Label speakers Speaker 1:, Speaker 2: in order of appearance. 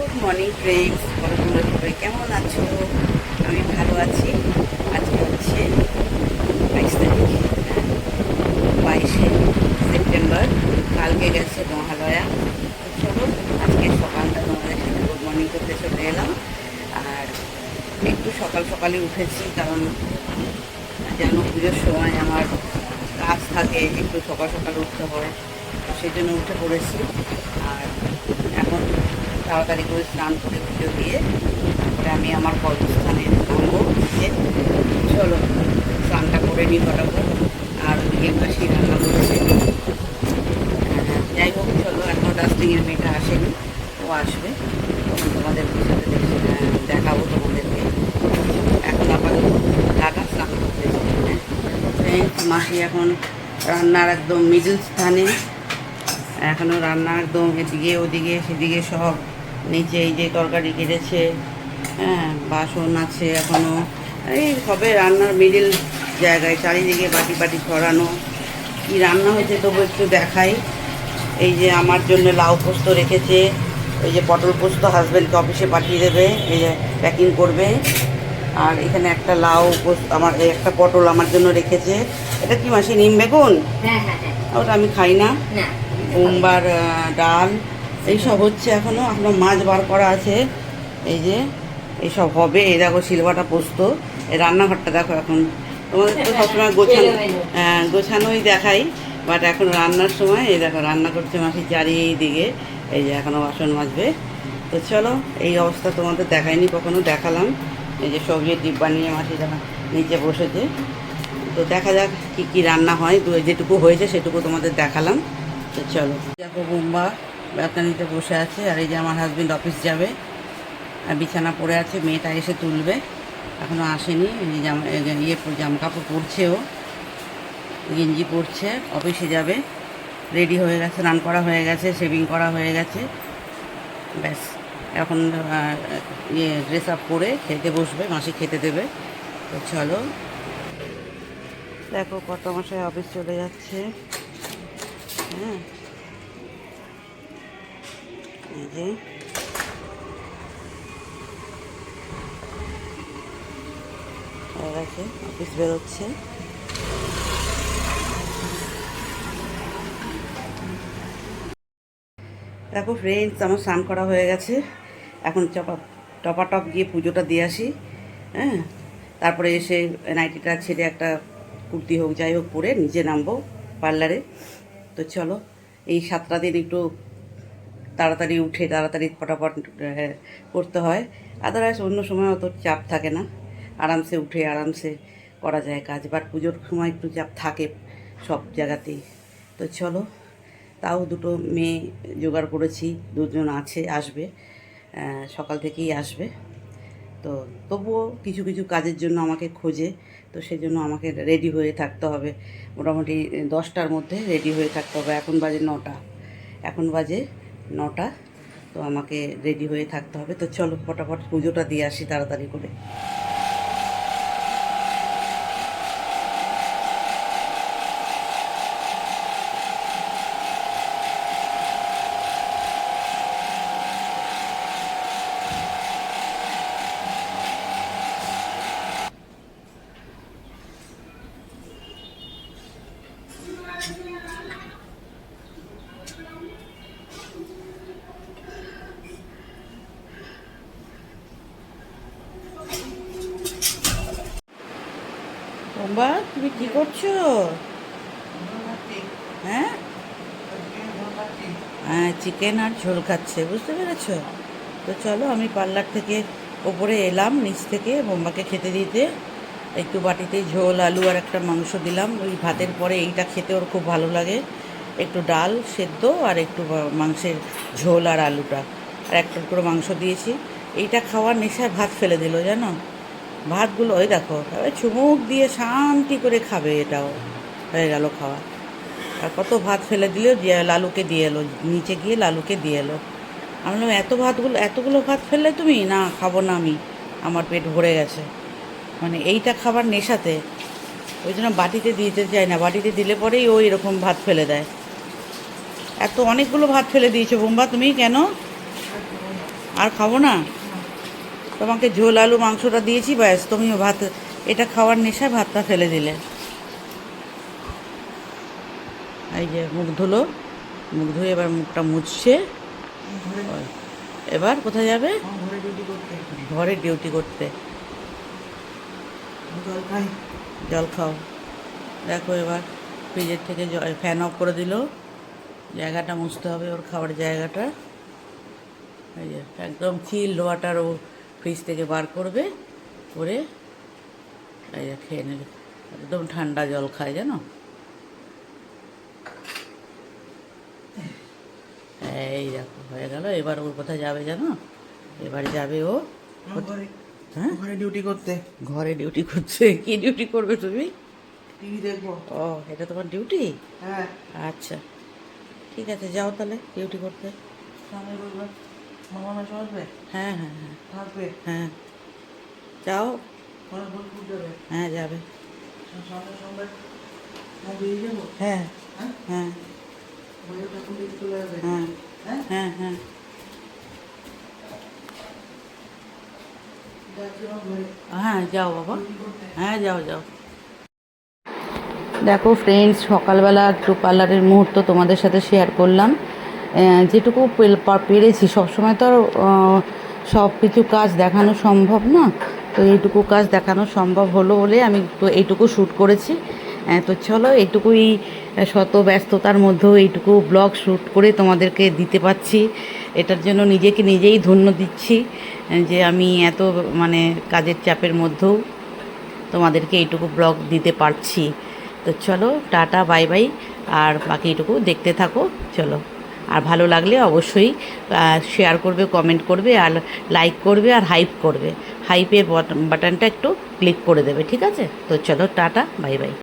Speaker 1: Good morning friends, তোমরা সবাই কেমন আছো? আমি ভালো আছি। আজকে হচ্ছে 22 তারিখ, 22শে সেপ্টেম্বর। কালকে গেছে মহালয়া। তো চলো আজকে সকালটা তোমাদের সাথে গুড মর্নিং করতে চলে এলাম। আর একটু সকাল সকালে উঠেছি, কারণ যেন পুজোর সময় আমার কাজ থাকে, একটু সকাল সকাল উঠতে হয়, তো সেই জন্য উঠে পড়েছি। আর এখন তাড়াতাড়ি করে স্নান করে পুজো দিয়ে তারপরে আমি আমার কর্মস্থানে নামবো। যে চলো স্নানটা করে নিই ফটাফট। আর ওদিকে মাসি রান্না করছে। যাই হোক, চলো, এখনও ডাস্টিংয়ের মেয়েটা আসেনি, ও আসবে তখন তোমাদের সাথে দেখাবো তোমাদেরকে। এখন আপাতত টাটা, স্নান করতে। মাসি এখন রান্নার একদম মিডল স্থানে, এখনও রান্না একদম এদিকে ওদিকে সেদিকে সব, নিচে এই যে তরকারি কেটেছে, হ্যাঁ, বাসন আছে এখনও, এই সবে রান্নার মিডিল জায়গায়, চারিদিকে বাটি বাটি ছড়ানো। কী রান্না হয়েছে তবু একটু দেখাই। এই যে আমার জন্য লাউ পোস্ত রেখেছে, এই যে পটল পোস্ত হাজব্যান্ডকে অফিসে পাঠিয়ে দেবে, এই যে প্যাকিং করবে। আর এখানে একটা লাউ পোস্ত, আমার একটা পটল আমার জন্য রেখেছে। এটা কি মাসি, নিম বেগুন? ওটা আমি খাই না। বোম্বার ডাল এইসব হচ্ছে, এখনও মাছ বার করা আছে। এই যে এইসব হবে। এই দেখো সিলভাটা পোস্ত, এই রান্নাঘরটা দেখো। এখন তোমাদের তো সবসময় গোছানোই দেখাই, বাট এখন রান্নার সময় এই দেখো রান্না করছে মাসি চারিদিকে। এই যে এখনও বাসন মাজবে। তো চলো, এই অবস্থা তোমাদের দেখাইনি কখনো, দেখালাম। এই যে সবজির ডিব্বা নিয়ে মাসি নিচে বসেছে। তো দেখা যাক কী কী রান্না হয়, যেটুকু হয়েছে সেটুকু তোমাদের দেখালাম। তো চলো, দেখো বোম্বা ব্যালকানিতে বসে আছে, আর এই যে আমার হাজব্যান্ড অফিস যাবে, আর বিছানা পড়ে আছে, মেয়েটা এসে তুলবে, এখনও আসেনি। জামা কাপড় পরছে, ও গেঞ্জি পরছে, অফিসে যাবে, রেডি হয়ে গেছে, স্নান করা হয়ে গেছে, শেভিং করা হয়ে গেছে, ব্যাস এখন ড্রেস আপ করে খেতে বসবে, মাসি খেতে দেবে। তো চলো, দেখো কত মশাই অফিস চলে যাচ্ছে। হ্যাঁ, এই যে হয়ে গেছে, অফিস বেরোচ্ছে। দেখো ফ্রেন্ডস, আমার স্নান করা হয়ে গেছে, এখন টপাটপ গিয়ে পুজোটা দিয়ে আসি। হ্যাঁ, তারপরে এসে নাইটিটা ছেড়ে একটা কুর্তি হোক যাই হোক পরে নিচে নামবো পার্লারে। তো চলো, এই 7টা দিন একটু তাড়াতাড়ি উঠে তাড়াতাড়ি ফটাফট করতে হয়, আদারওয়াইজ অন্য সময় অত চাপ থাকে না, আরামসে উঠে আরামসে করা যায় কাজ। বাট পুজোর সময় একটু চাপ থাকে সব জায়গাতেই। তো চলো, তাও দুটো মেয়ে জোগাড় করেছি, দুজন আসবে, সকাল থেকেই আসবে। তো তবুও কিছু কিছু কাজের জন্য আমাকে খোঁজে, তো সেই জন্য আমাকে রেডি হয়ে থাকতে হবে, মোটামুটি 10টার মধ্যে রেডি হয়ে থাকতে হবে। এখন বাজে 9টা, এখন বাজে 9টা, তো আমাকে রেডি হয়ে থাকতে হবে। তো চলো ফটাফট পুজোটা দিয়ে আসি তাড়াতাড়ি করে। বোম্বা, তুমি কি করছো? হ্যাঁ, হ্যাঁ, চিকেন আর ঝোল খাচ্ছে, বুঝতে পেরেছো? তো চলো, আমি পার্লার থেকে ওপরে এলাম, নিচ থেকে বোম্বাকে খেতে দিতে। একটু বাটিতে ঝোল, আলু আর একটা মাংস দিলাম। ওই ভাতের পরে এইটা খেতে ওর খুব ভালো লাগে, একটু ডাল সেদ্ধ আর একটু মাংসের ঝোল আর আলুটা, আর একটা করে মাংস দিয়েছি। এইটা খাওয়ার নেশায় ভাত ফেলে দিল, জানো? ভাতগুলো ওই দেখো চুমুক দিয়ে শান্তি করে খাবে, এটাও হয়ে গেল খাওয়া। আর কত ভাত ফেলে দিল, লালুকে দিয়ে এলো, নিচে গিয়ে লালুকে দিয়ে এলো। আমি বললাম, এতগুলো ভাত ফেললে তুমি? না, খাবো না আমি, আমার পেট ভরে গেছে। মানে এইটা খাবার নেশাতে, ওই জন্য বাটিতে দিতে চায় না, বাটিতে দিলে পরেই ও এরকম ভাত ফেলে দেয়। অনেকগুলো ভাত ফেলে দিয়েছো বোম্বা, তুমি কেন? আর খাবো না? তোমাকে ঝোল আলু মাংসটা দিয়েছি, ব্যাস তুমিও ভাত, এটা খাওয়ার নেশায় ভাতটা ফেলে দিলে। এই যে মুখ ধুলো, মুখ ধুয়ে এবার মুখটা মুছছে। এবার কোথায় যাবে? ঘরে ডিউটি করতে। জল খাও। দেখো এবার ফ্রিজের থেকে ফ্যান অফ করে দিল, জায়গাটা মুছতে হবে ওর খাওয়ার জায়গাটা। এই যে একদম চিল্ড ওয়াটার ও ফ্রিজ থেকে বার করবে, করে এই যে খেয়ে নিলে। একদম ঠান্ডা জল খায় জানো। এই দেখো হয়ে গেল। এবার ওর কোথায় যাবে জানো? এবার যাবে ও হ্যাঁ ঘরে ডিউটি করতে। ঘরে ডিউটি করছে? কি ডিউটি করবে তুমি? টিভি দেখবো। ও, এটা তোমার ডিউটি? হ্যাঁ। আচ্ছা ঠিক আছে, যাও তাহলে ডিউটি করতে। মামা মাসে আসবে? হ্যাঁ হ্যাঁ হ্যাঁ আসবে। হ্যাঁ যাও। হ্যাঁ যাবে। হ্যাঁ হ্যাঁ হ্যাঁ হ্যাঁ হ্যাঁ। হ্যাঁ যাও বাবা, হ্যাঁ যাও যাও। দেখো ফ্রেন্ডস, সকালবেলা একটু পার্লারের মুহূর্ত তোমাদের সাথে শেয়ার করলাম। যেটুকু পেরেছি, সবসময় তো আর সব কিছু কাজ দেখানো সম্ভব না, তো এইটুকু কাজ দেখানো সম্ভব হলো বলে আমি তো এইটুকু শ্যুট করেছি। তো চলো, এইটুকুই শত ব্যস্ততার মধ্যেও এইটুকু ব্লগ শ্যুট করে তোমাদেরকে দিতে পারছি, এটার জন্য নিজেকে নিজেই ধন্য দিচ্ছি যে আমি এত মানে কাজের চাপের মধ্যেও তোমাদেরকে এইটুকু ব্লগ দিতে পারছি। তো চলো টাটা বাই বাই, আর বাকিটুকু দেখতে থাকো। চলো, আর ভালো লাগলে অবশ্যই শেয়ার করবে, কমেন্ট করবে, আর লাইক করবে, আর হাইপ করবে। হাইপের বাটনটা একটু ক্লিক করে দেবে, ঠিক আছে? তো চলো টাটা বাই বাই।